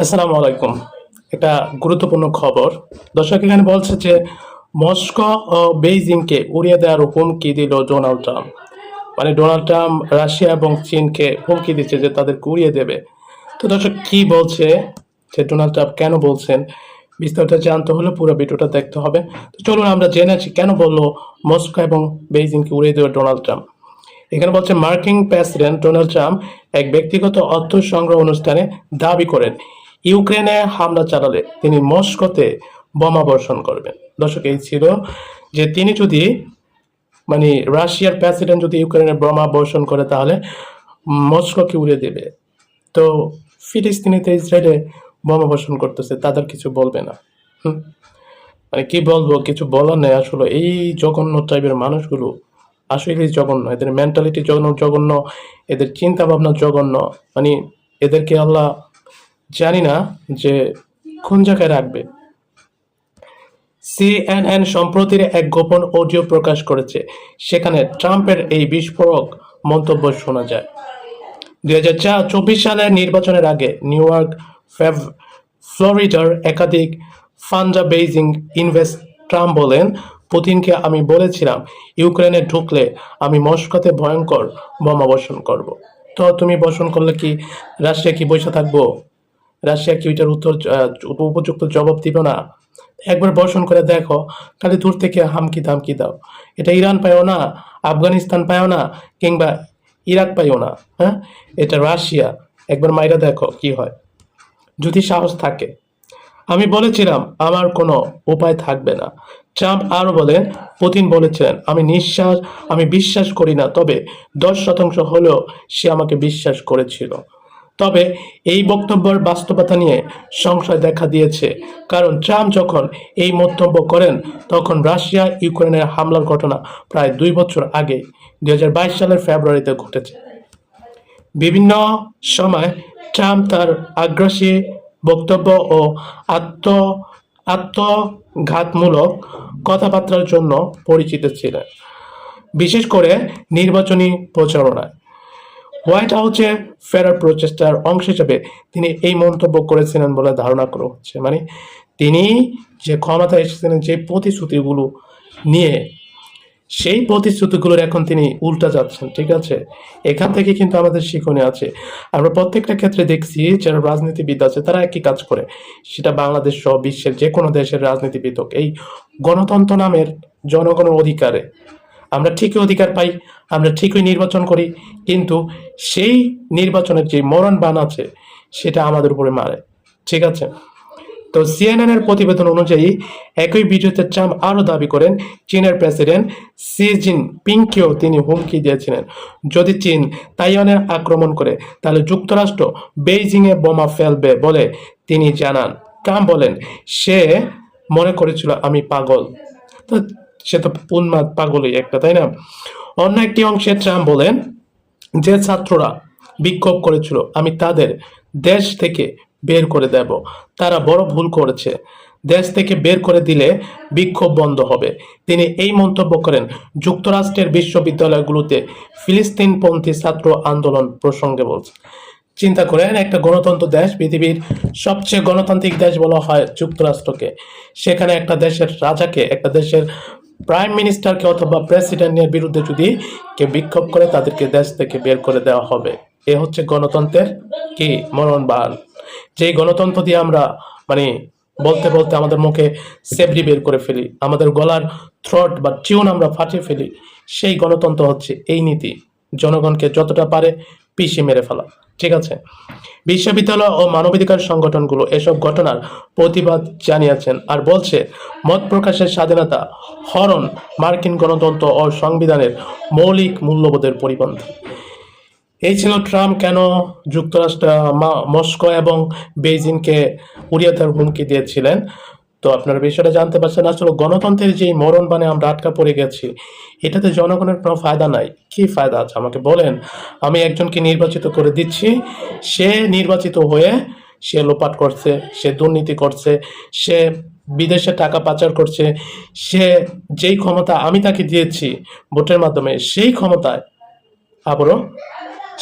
আসসালামু আলাইকুম। একটা গুরুত্বপূর্ণ খবর। দর্শক এখানে বলছে যে মস্কো ও বেইজিংকে উড়িয়ে দেওয়ার হুমকি দিল ডোনাল্ড ট্রাম্প। মানে ডোনাল্ড ট্রাম্প রাশিয়া এবং চীনকে হুমকি দিচ্ছে যে তাদেরকে উড়িয়ে দেবে। তো দর্শক কি বলছে, যে ডোনাল্ড ট্রাম্প কেন বলছেন, বিস্তারিত জানতে হলে পুরো ভিডিওটা দেখতে হবে। তো চলুন আমরা জেনে আছি কেন বললো মস্কো এবং বেইজিংকে উড়িয়ে দেবে ডোনাল্ড ট্রাম্প। এখানে বলছে মার্কিন প্রেসিডেন্ট ডোনাল্ড ট্রাম্প এক ব্যক্তিগত অর্থ সংগ্রহ অনুষ্ঠানে দাবি করেন ইউক্রেনে হামলা চালালে তিনি মস্কোতে বোমা বর্ষণ করবেন। দর্শক এই ছিল যে তিনি যদি মানে রাশিয়ার প্রেসিডেন্ট যদি ইউক্রেনে বোমা বর্ষণ করে তাহলে মস্কোকে উড়িয়ে দেবে। তো ফিলিস্তিনিতে ইসরায়েলে বোমা বর্ষণ করতেছে, তাদের কিছু বলবে না। হুম, মানে কি বলবো, কিছু বলার নেই। আসলে এই জঘন্য টাইপের মানুষগুলো আসলে জঘন্য, এদের মেন্টালিটি জঘন্য জঘন্য, এদের চিন্তা ভাবনা জঘন্য। মানে এদেরকে আল্লাহ জানি না যে কোন জায়গায় রাখবে। সিএনএন সম্প্রতির এক গোপন অডিও প্রকাশ করেছে, সেখানে ট্রাম্পের এই বিস্ফোরক মন্তব্য শোনা যায়। 2024 সালের নির্বাচনের আগে নিউ ইয়র্ক, ফ্লোরিডার একাধিক ফান্ডা বেইজিং ইনভেস্ট। ট্রাম্প বলেন, পুতিনকে আমি বলেছিলাম ইউক্রেনে ঢুকলে আমি মস্কোতে ভয়ঙ্কর বোমা বর্ষণ করব। তো তুমি বর্ষণ করলে কি রাশিয়া কি বসে থাকবো? রাশিয়া কি ওইটার উত্তর উপযুক্ত জবাব দিবে না? একবার বর্ষণ করে দেখো, খালি দূর থেকে হামকি ধামকি দাও। এটা ইরান পাইও না, আফগানিস্তান পাইও না, কিংবা ইরাক পাইও না। হ্যাঁ, এটা রাশিয়া। একবার মাইরা দেখো কি হয়, যদি সাহস থাকে। আমি বলেছিলাম আমার কোনো উপায় থাকবে না। ট্রাম্প আরো বলেন, পুতিন বলেছিলেন আমি বিশ্বাস করি না, তবে 10% হলেও সে আমাকে বিশ্বাস করেছিল। তবে এই বক্তব্যের বাস্তবতা নিয়ে সংশয় দেখা দিয়েছে, কারণ ট্রাম্প যখন এই মন্তব্য করেন তখন রাশিয়া ইউক্রেনের হামলার ঘটনা প্রায় 2 বছর আগে 2022 সালের ফেব্রুয়ারিতে ঘটেছে। বিভিন্ন সময় ট্রাম্প তার আগ্রাসী বক্তব্য ও আত্ম আত্মঘাতমূলক কথাবার্তার জন্য পরিচিত ছিলেন, বিশেষ করে নির্বাচনী প্রচারণায়। হোয়াইট হাউসে ফেরার প্রচেষ্টার অংশ হিসেবে তিনি এই মন্তব্য করেছিলেন বলে ধারণা করা হচ্ছে। মানে তিনি যে ক্ষমতায় এসেছিলেন যে প্রতিশ্রুতিগুলো নিয়ে, সেই প্রতিশ্রুতিগুলোর এখন তিনি উল্টা যাচ্ছেন। ঠিক আছে, এখান থেকে কিন্তু আমাদের শিক্ষণীয় আছে। আমরা প্রত্যেকটা ক্ষেত্রে দেখছি যারা রাজনীতিবিদ আছে তারা একই কাজ করে, সেটা বাংলাদেশ সহ বিশ্বের যে কোনো দেশের রাজনীতিবিদ হোক। এই গণতন্ত্র নামের জনগণের অধিকারে আমরা ঠিকই অধিকার পাই, আমরা ঠিকই নির্বাচন করি, কিন্তু সেই নির্বাচনের যে মরণ বান আছে সেটা আমাদের উপরে মারে। ঠিক আছে, তো সিএনএন এর প্রতিবেদন অনুযায়ী একই ভিডিওতে ট্রাম্প আরও দাবি করেন চীনের প্রেসিডেন্ট শি জিনপিংকেও তিনি হুমকি দিয়েছিলেন, যদি চীন তাইওয়ানের আক্রমণ করে তাহলে যুক্তরাষ্ট্র বেইজিংয়ে বোমা ফেলবে বলে তিনি জানান। ট্রাম্প বলেন, সে মনে করেছিল আমি পাগল। তো সে তো উন্মাদ পাগলই একটা, তাই না? অন্য একটি অংশে ট্রাম্প বলেন, যে ছাত্ররা বিক্ষোভ করেছিল আমি তাদের দেশ থেকে বের করে দেব। তারা বড় ভুল করেছে, দেশ থেকে বের করে দিলে বিক্ষোভ বন্ধ হবে। তিনি এই মন্তব্য করেন যুক্তরাষ্ট্রের বিশ্ববিদ্যালয়গুলোতে ফিলিস্তিনপন্থী ছাত্র আন্দোলন প্রসঙ্গে। বলছে, চিন্তা করেন, একটা গণতন্ত্র দেশ, পৃথিবীর সবচেয়ে গণতান্ত্রিক দেশ বলা হয় যুক্তরাষ্ট্রকে, সেখানে একটা দেশের রাজাকে, একটা দেশের প্রাইম মিনিস্টারকে অথবা প্রেসিডেন্টের বিরুদ্ধে যদি কেউ বিক্ষোভ করে তাদেরকে দেশ থেকে বের করে দেওয়া হবে। এ হচ্ছে গণতন্ত্রের কি মরণবান। যেই গণতন্ত্র দিয়ে আমরা মানে বলতে বলতে আমাদের মুখে সেবরি বের করে ফেলি, আমাদের গলার থ্রট বা টিউন আমরা ফাটিয়ে ফেলি, সেই গণতন্ত্র হচ্ছে এই নীতি, জনগণকে যতটা পারে পিষে মেরে ফেলা। ঠিক আছে, বিশ্ববিদ্যালয় ও মানবাধিকার সংগঠনগুলো এসব ঘটনার প্রতিবাদ জানিয়েছেন আর বলছে মত প্রকাশের স্বাধীনতা হরণ মার্কিন গণতন্ত্র ও সংবিধানের মৌলিক মূল্যবোধের পরিপন্থী। এই ছিল ট্রাম্প কেন যুক্তরাষ্ট্র, মস্কো এবং বেইজিংকে উড়িয়ে দেওয়ার হুমকি দিয়েছিলেন। তো আপনারা বিষয়টা জানতে পারছেন। আসলে গণতন্ত্রের যে মরণ বানে আমরা আটকা পড়ে গেছি, এটাতে জনগণের কোনো ফায়দা নাই। কি ফায়দা আছে আমাকে বলেন? আমি একজনকে নির্বাচিত করে দিচ্ছি, সে নির্বাচিত হয়ে সে লোপাট করছে, সে দুর্নীতি করছে, সে বিদেশে টাকা পাচার করছে, সে যেই ক্ষমতা আমি তাকে দিয়েছি ভোটের মাধ্যমে, সেই ক্ষমতায় আবারও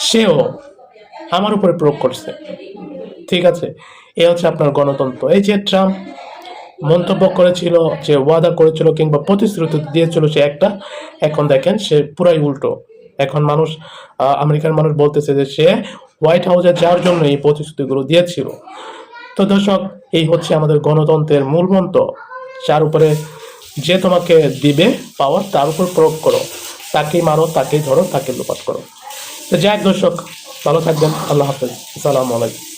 সেও আমার উপরে প্রয়োগ করছে। ঠিক আছে, এ হচ্ছে আপনার গণতন্ত্র। এই যে ট্রাম্প মন্তব্য করেছিল, যে ওয়াদা করেছিল কিংবা প্রতিশ্রুতি দিয়েছিল সে একটা, এখন দেখেন সে পুরাই উল্টো। এখন মানুষ, আমেরিকার মানুষ বলতেছে যে সে হোয়াইট হাউসে যাওয়ার জন্য এই প্রতিশ্রুতিগুলো দিয়েছিল। তো দর্শক, এই হচ্ছে আমাদের গণতন্ত্রের মূল মন্ত্র, যার উপরে যে তোমাকে দিবে পাওয়ার তার উপর প্রয়োগ করো, তাকেই মারো, তাকেই ধরো, তাকে লোপাট করো। তো যাই হোক দর্শক, ভালো থাকবেন, আল্লাহ হাফেজ, আসসালামু আলাইকুম।